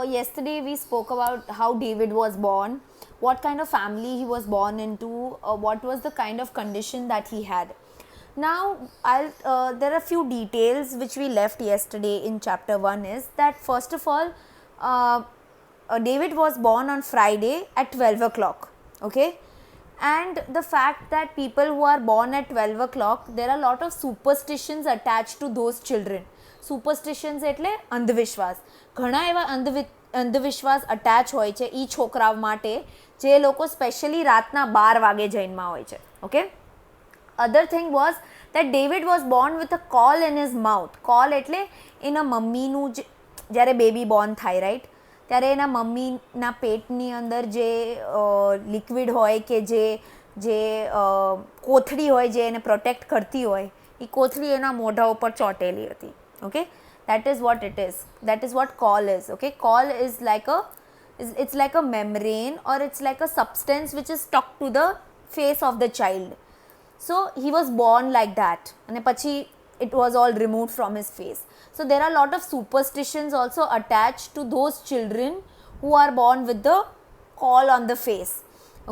yesterday we spoke about how David was born, what kind of family he was born into, what was the kind of condition that he had. Now, there are a few details which we left yesterday in chapter 1 is that first of all, David was born on Friday at 12 o'clock. Okay, and the fact that people who are born at 12 o'clock, there are a lot of superstitions attached to those children. Superstitions એટલે અંધવિશ્વાસ, ઘણા એવા અંધવિશ્વાસ attach હોય છે એ છોકરાઓ માટે જે લોકો specially રાતના 12 વાગે જન્મા હોય છે. Okay, other thing was that David was born with a caul in his mouth. Caul એટલે એના મમ્મીનું જ્યારે બેબી બોર્ન થાય, રાઈટ, ત્યારે એના મમ્મીના પેટની અંદર જે લિક્વિડ હોય કે જે કોથળી હોય જે એને પ્રોટેક્ટ કરતી હોય, એ કોથળી એના મોઢા ઉપર ચોંટેલી હતી. Okay, that is what it is. That is what caul is. Okay, caul is like it's like a membrane or it's like a substance which is stuck to the face of the child. So he was born like that, and pachi it was all removed from his face. So there are a lot of superstitions also attached to those children who are born with the caul on the face.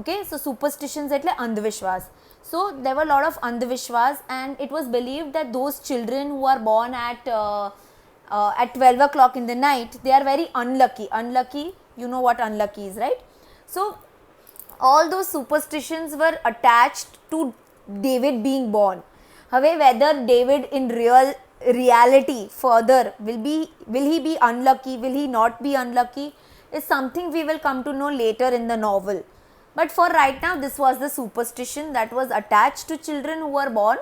Okay, so superstitions etle andhvishwas. So there were a lot of andhvishwas, and it was believed that those children who are born at 12 o'clock in the night, they are very unlucky. Unlucky, you know what unlucky is, right? So all those superstitions were attached to David being born. However, whether David in reality further will he be unlucky, will he not be unlucky, is something we will come to know later in the novel. But for right now, this was the superstition that was attached to children who were born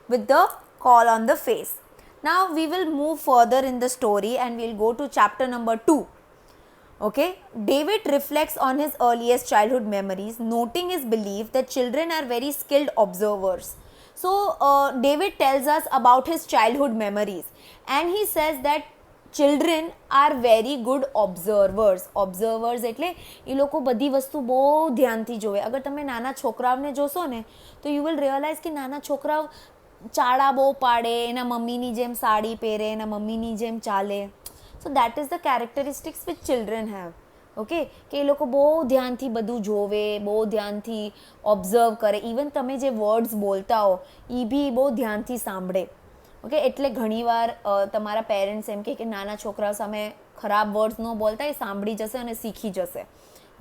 with the caul on the face. Now we will move further in the story and we'll go to chapter number 2. Okay, David reflects on his earliest childhood memories, noting his belief that children are very skilled observers. So David tells us about his childhood memories, and he says that children are very good observers. Observers એટલે એ લોકો બધી વસ્તુ બહુ ધ્યાનથી જોવે. અગર તમે નાના છોકરાઓને જોશો ને તો યુ વિલ રિયલાઇઝ કે નાના છોકરાઓ ચાળા બહુ પાડે, એના મમ્મીની જેમ સાડી પહેરે, એના મમ્મીની જેમ ચાલે. So that is the characteristics which children have. Okay, કે એ લોકો બહુ ધ્યાનથી બધું જોવે, બહુ ધ્યાનથી ઓબ્ઝર્વ કરે. ઇવન તમે જે વર્ડ્સ બોલતા હો એ બી બહુ ધ્યાનથી સાંભળે. ઓકે, એટલે ઘણીવાર તમારા પેરેન્ટ્સ એમ કે નાના છોકરાઓ સામે ખરાબ વર્ડ્સ ન બોલતા, એ સાંભળી જશે અને શીખી જશે.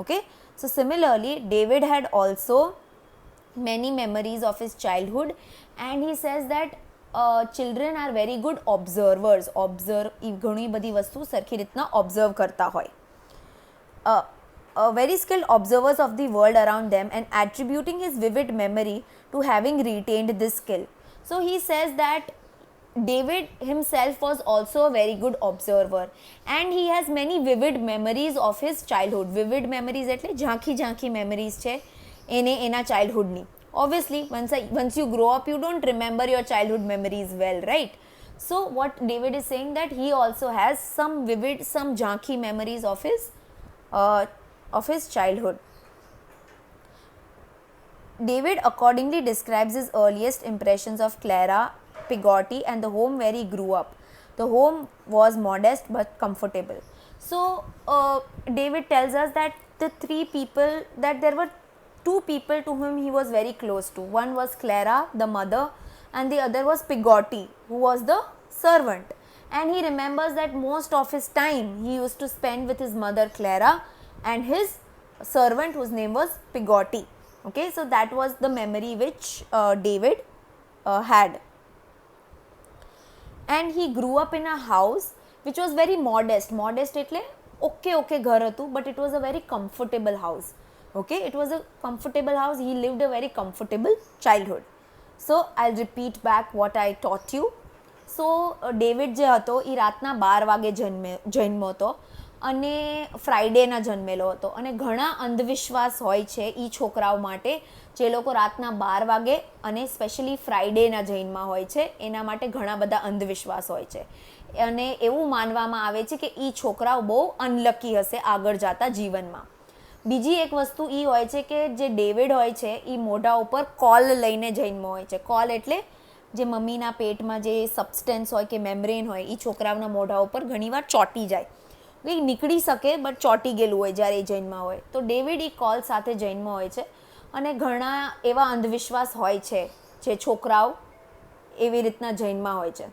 Okay, so similarly David had also many memories of his childhood, and he says that children are very good observers. ઘણી બધી વસ્તુ સરખી રીતના ઓબ્ઝર્વ કરતા હોય. Very skilled observers of the world around them, and attributing his vivid memory to having retained this skill. So he says that David himself was also a very good observer, and he has many vivid memories of his childhood. Vivid memories એટલે ઝાંખી memories છે એને એના childhoodની. Obviously, once you grow up, you don't remember your childhood memories well, right? So what David is saying that he also has some vivid, some ઝાંખી memories of his childhood. David accordingly describes his earliest impressions of Clara, Peggotty, and the home where he grew up. The home was modest but comfortable. So David tells us that there were two people to whom he was very close to. One was Clara, the mother, and the other was Peggotty, who was the servant. And he remembers that most of his time he used to spend with his mother Clara and his servant whose name was Peggotty. Okay, so that was the memory which David had. And he grew up in a house which was very modest. Modest એટલે okay ઘર હતું, but it was a very comfortable house. Okay, it was a comfortable house. He lived a very comfortable childhood. So I'll repeat back what I taught you. So David જે હતો એ રાતના 12 વાગે જન્મ્યો હતો અને ફ્રાઈડેના જન્મેલો હતો. અને ઘણા અંધવિશ્વાસ હોય છે એ છોકરાઓ માટે જે લોકો રાતના 12 વાગે અને સ્પેશિયલી ફ્રાઈડેના જન્મા હોય છે એના માટે ઘણા બધા અંધવિશ્વાસ હોય છે. અને એવું માનવામાં આવે છે કે એ છોકરાઓ બહુ અનલકી હશે આગળ જતા જીવનમાં. બીજી એક વસ્તુ એ હોય છે કે જે ડેવિડ હોય છે એ મોઢા ઉપર કોલ લઈને જન્મ્યો હોય છે. કોલ એટલે જે મમ્મીના પેટમાં જે સબસ્ટન્સ હોય કે મેમ્બ્રેન હોય એ છોકરાઓના મોઢા ઉપર ઘણીવાર ચોંટી જાય. એ નીકળી શકે બટ ચોંટી ગયેલું હોય જ્યારે એ જૈનમાં હોય. તો ડેવિડ એ કોલ સાથે જૈનમાં હોય છે અને ઘણા એવા અંધવિશ્વાસ હોય છે જે છોકરાઓ એવી રીતના જૈનમાં હોય છે.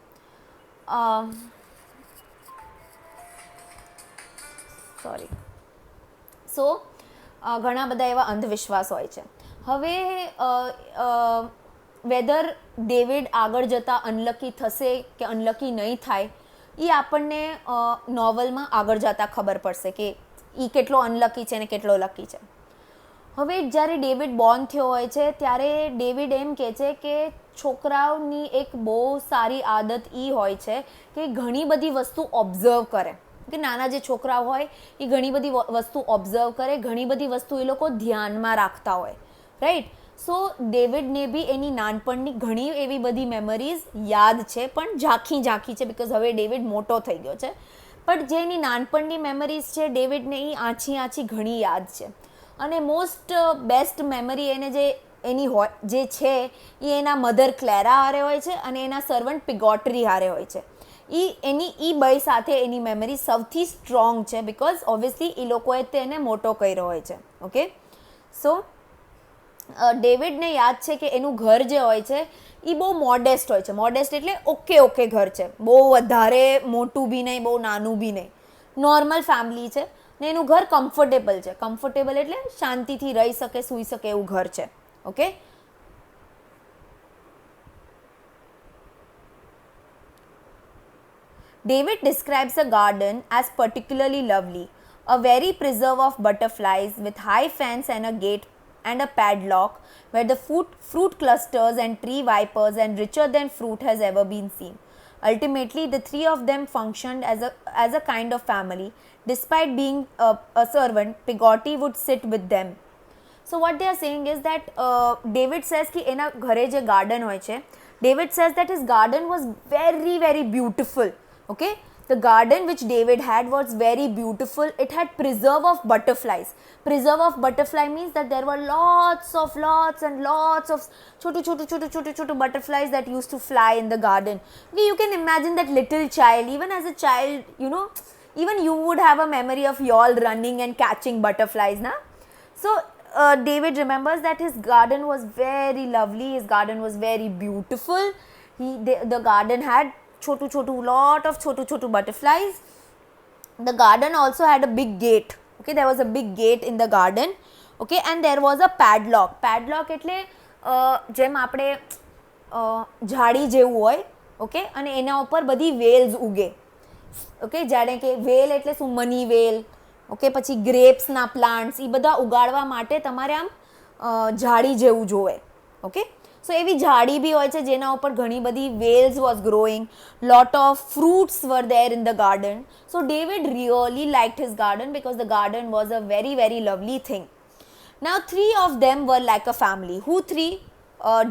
સોરી. સો ઘણા બધા એવા અંધવિશ્વાસ હોય છે. હવે વેધર ડેવિડ આગળ જતાં અનલકી થશે કે અનલકી નહીં થાય એ આપણને નોવલમાં આગળ જતાં ખબર પડશે કે એ કેટલો અનલકી છે અને કેટલો લકી છે. હવે જ્યારે ડેવિડ બોર્ન થયો હોય છે ત્યારે ડેવિડ એમ કહે છે કે છોકરાઓની એક બહુ સારી આદત એ હોય છે કે ઘણી બધી વસ્તુ ઓબ્ઝર્વ કરે. કે નાના જે છોકરાઓ હોય એ ઘણી બધી વસ્તુ ઓબ્ઝર્વ કરે, ઘણી બધી વસ્તુ એ લોકો ધ્યાનમાં રાખતા હોય, રાઈટ. સો ડેવિડને બી એની નાનપણની ઘણી એવી બધી મેમરીઝ યાદ છે, પણ ઝાંખી છે બિકોઝ હવે ડેવિડ મોટો થઈ ગયો છે. પણ જે એની નાનપણની મેમરીઝ છે ડેવિડને એ આછી ઘણી યાદ છે. અને મોસ્ટ બેસ્ટ મેમરી એને જે એની હોય જે છે એ એના મધર ક્લેરા હારે હોય છે અને એના સર્વન્ટ પિગોટરી હારે હોય છે. એની બે સાથે એની મેમરી સૌથી સ્ટ્રોંગ છે બિકોઝ ઓબ્વિયસલી એ લોકોએ તેને મોટો કર્યો હોય છે. ઓકે, સો ડેવિડને યાદ છે કે એનું ઘર જે હોય છે એ બહુ મોડેસ્ટ હોય છે. મોડેસ્ટ એટલે ઓકે ઘર છે, બહુ વધારે મોટું બી નહીં, બહુ નાનું બી નહીં, નોર્મલ ફેમિલી છે ને એનું ઘર કમ્ફર્ટેબલ છે. કમ્ફર્ટેબલ એટલે શાંતિથી રહી શકે, સૂઈ શકે એવું ઘર છે. Okay, David describes the garden as particularly lovely, a very preserve of butterflies with high fence and a gate and a padlock where the fruit clusters and tree vipers and richer than fruit has ever been seen. Ultimately, the three of them functioned as a kind of family. Despite being a servant, Pigotty would sit with them. So what they are saying is that David says कि एना घरे जे garden होय छे, David says that his garden was very beautiful. Okay, the garden which David had was very beautiful. It had preserve of butterflies. Preserve of butterfly means that there were lots and lots of chotu butterflies that used to fly in the garden. Okay, you can imagine that little child, even as a child, you know, even you would have a memory of y'all running and catching butterflies, na? So David remembers that his garden was very lovely, his garden was very beautiful. The garden had lot of chotu butterflies. The garden also had a big gate. Okay, there was a big gate in the garden. Okay, and there was a padlock. Padlock એટલે જેમ આપણે ઝાડી જેવું હોય, okay, અને એના ઉપર બધી Wales ઉગે. ઓકે, જાણે કે વેલ એટલે શું, મની વેલ, ઓકે, પછી ગ્રેપ્સના પ્લાન્ટ્સ, એ બધા ઉગાડવા માટે તમારે આમ ઝાડી જેવું જોવે. ઓકે, સો એવી ઝાડી બી હોય છે જેના ઉપર ઘણી બધી વેલ્સ was growing, lot of fruits were there in the garden. So David really liked his garden because the garden was a very lovely thing. Now three of them were like a family. Who three?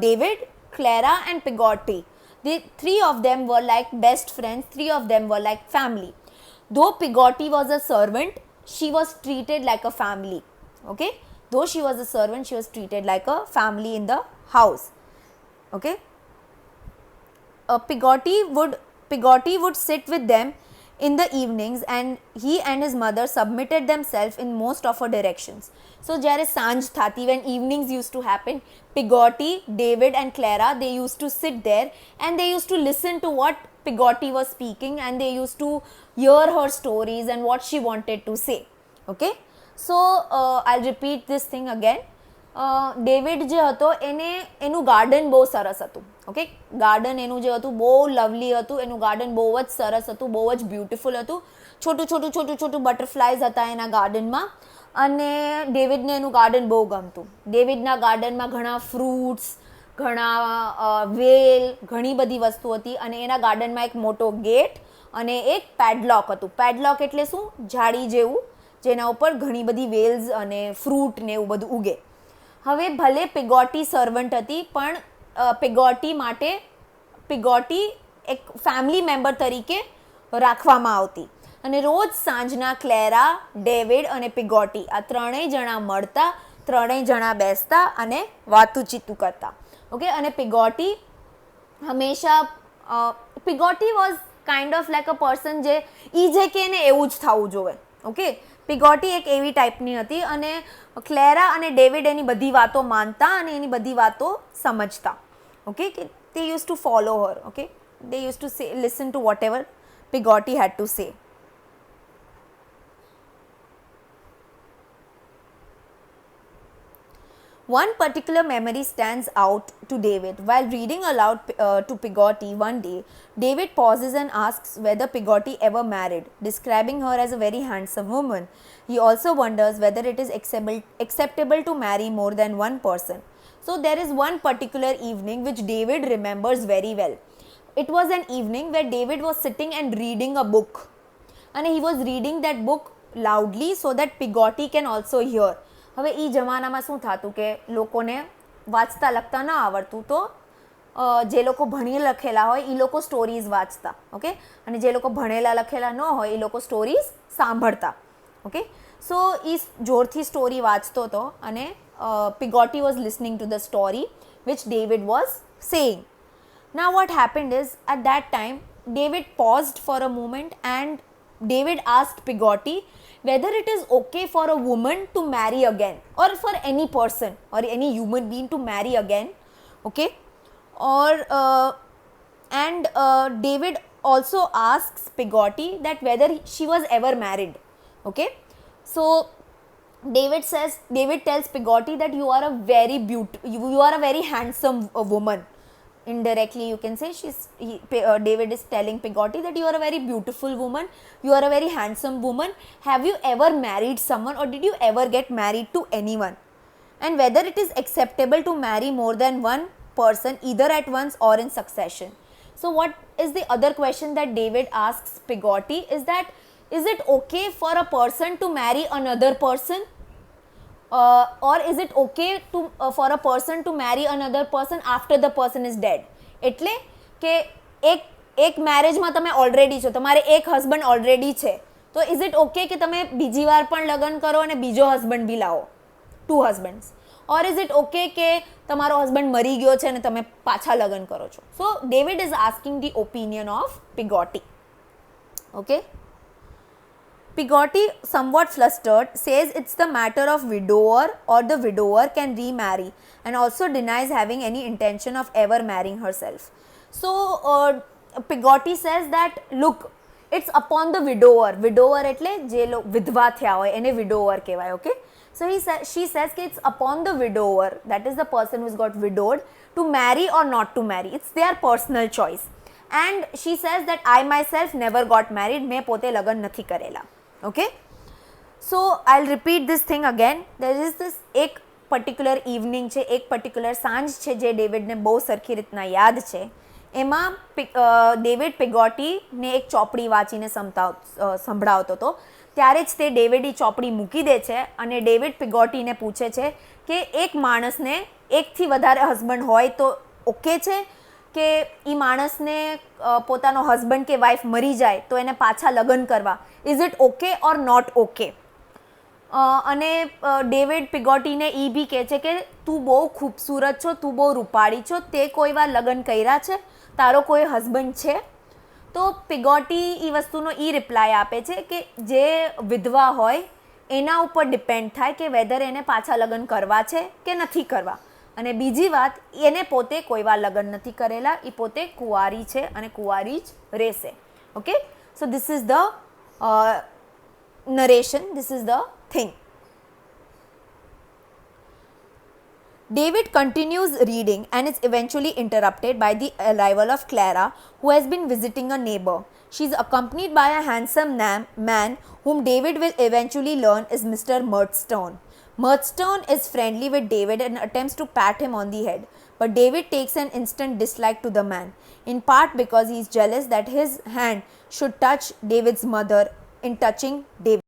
David, Clara and Pigotty. The three of them were like best friends, three of them were like family. Though Pigotty was a servant, she was treated like a family. Okay, though she was a servant, she was treated like a family in the house. Okay, Pigotty would sit with them in the evenings and he and his mother submitted themselves in most of her directions. So જ્યારે સાંજ થતી, when evenings used to happen, Pigotty, David and Clara, they used to sit there and they used to listen to what Pigotty was speaking and they used to hear her stories and what she wanted to say. Okay, so I'll repeat this thing again. David જે હતો એનું garden બહુ સરસ હતું. Okay, garden એનું જે હતું બહુ લવલી હતું, એનું ગાર્ડન બહુ જ સરસ હતું, બહુ જ બ્યુટિફુલ હતું. છોટું બટરફ્લાઈઝ હતા એના ગાર્ડનમાં અને ડેવિડને એનું ગાર્ડન બહુ ગમતું. ડેવિડના ગાર્ડનમાં ઘણા ફ્રૂટ્સ, ઘણા વેલ, ઘણી બધી વસ્તુ હતી અને એના ગાર્ડનમાં એક મોટો ગેટ અને એક પેડલોક હતું. પેડલોક એટલે શું, ઝાડી જેવું જેના ઉપર ઘણી બધી વેલ્સ અને ફ્રૂટ ને એવું બધું ઉગે. હવે ભલે પિગોટી સર્વન્ટ હતી પણ પિગોટી એક ફેમિલી મેમ્બર તરીકે રાખવામાં આવતી અને રોજ સાંજના ક્લેરા, ડેવિડ અને પિગોટી આ ત્રણેય જણા મળતા, ત્રણેય જણા બેસતા અને વાતુચીતું કરતા. ઓકે, અને પિગોટી હંમેશા Peggotty was kind of like a person જે જે કે એને એવું જ થવું જોઈએ. ઓકે, પિગોટી એક એવી ટાઈપની હતી અને ક્લેરા અને ડેવિડ એની બધી વાતો માનતા અને એની બધી વાતો સમજતા. ઓકે, કે they used to follow her. Okay, they used to say, listen to whatever Piggotti had to say. One particular memory stands out to David. While reading aloud to Piggotti one day, David pauses and asks whether Piggotti ever married, describing her as a very handsome woman. He also wonders whether it is acceptable to marry more than one person. So there is one particular evening which David remembers very well. It was an evening where David was sitting and reading a book, and he was reading that book loudly so that Piggotti can also hear. હવે એ જમાનામાં શું થતું કે લોકોને વાંચતા લખતા ન આવડતું, તો જે લોકો ભણી લખેલા હોય એ લોકો સ્ટોરીઝ વાંચતા. ઓકે, અને જે લોકો ભણેલા લખેલા ન હોય એ લોકો સ્ટોરીઝ સાંભળતા. ઓકે, સો એ જોરથી સ્ટોરી વાંચતો હતો અને Piggotti was listening to the story which David was saying. Now what happened is, at that time David paused for a moment and David asked Piggotti whether it is okay for a woman to marry again, or for any person or any human being to marry again. Okay, or David also asks Piggotti that whether she was ever married. Okay, so David tells Piggotti that you are a very you are a very handsome woman. Indirectly you can say David is telling Piggotti that you are a very beautiful woman, you are a very handsome woman. Have you ever married someone, or did you ever get married to anyone? And whether it is acceptable to marry more than one person either at once or in succession. So what is the other question that David asks Piggotti is that, is it okay for a person to marry another person? Or is it okay to for a person to marry another person after the person is dead? એટલે કે એક મેરેજમાં તમે already છો, તમારે એક husband already છે, તો ઇઝ ઇટ ઓકે કે તમે બીજી વાર પણ લગ્ન કરો અને બીજો હસબન્ડ બી લાવો, 2 husbands? Or is it okay કે તમારો હસબન્ડ મરી ગયો છે અને તમે પાછા લગ્ન કરો છો? So David is asking the opinion of Piggotti. Okay, Piggotti, somewhat flustered, says it's the matter of widower, or the widower can remarry, and also denies having any intention of ever marrying herself. So Piggotti says that, look, it's upon the widower. Widower એટલે જે વિધવા થયા હોય એને widower કહેવાય. Okay, so she says that it's upon the widower, that is the person who's got widowed, to marry or not to marry. It's their personal choice. And she says that I myself never got married, મેં પોતે લગ્ન નથી કરેલા. Okay, so I'll repeat this thing again. There is this એક particular evening છે, એક particular સાંજ છે જે ડેવિડને બહુ સરખી રીતના યાદ છે. એમાં ડેવિડ Piggotti-ને એક ચોપડી વાંચીને સંભળાવતો હતો. ત્યારે જ તે ડેવિડ એ ચોપડી મૂકી દે છે અને ડેવિડ Piggotti-ને પૂછે છે કે એક માણસને એકથી વધારે હસબન્ડ હોય તો ઓકે છે, કે એ માણસને પોતાનો હસબન્ડ કે વાઈફ મરી જાય તો એને પાછા લગ્ન કરવા, is it okay or not okay? અને ડેવિડ Piggotti-ને એ બી કહે છે કે તું બહુ ખૂબસૂરત છો, તું બહુ રૂપાળી છો, તે કોઈ વાર લગ્ન કર્યા છે, તારો કોઈ હસબન્ડ છે? તો Piggotti એ વસ્તુનો એ રિપ્લાય આપે છે કે જે વિધવા હોય એના ઉપર ડિપેન્ડ થાય કે વેધર એને પાછા લગ્ન કરવા છે કે નથી કરવા. અને બીજી વાત, એને પોતે કોઈ વાર લગ્ન નથી કરેલા, એ પોતે કુંવારી છે અને કુંવારી જ રહેશે. Okay, so this is the narration, this is the thing. David continues reading and is eventually interrupted by the arrival of Clara, who has been visiting a neighbor. She is accompanied by a handsome man whom David will eventually learn is Mr. Murdstone. Murdstone is friendly with David and attempts to pat him on the head, but David takes an instant dislike to the man, in part because he is jealous that his hand should touch David's mother in touching David.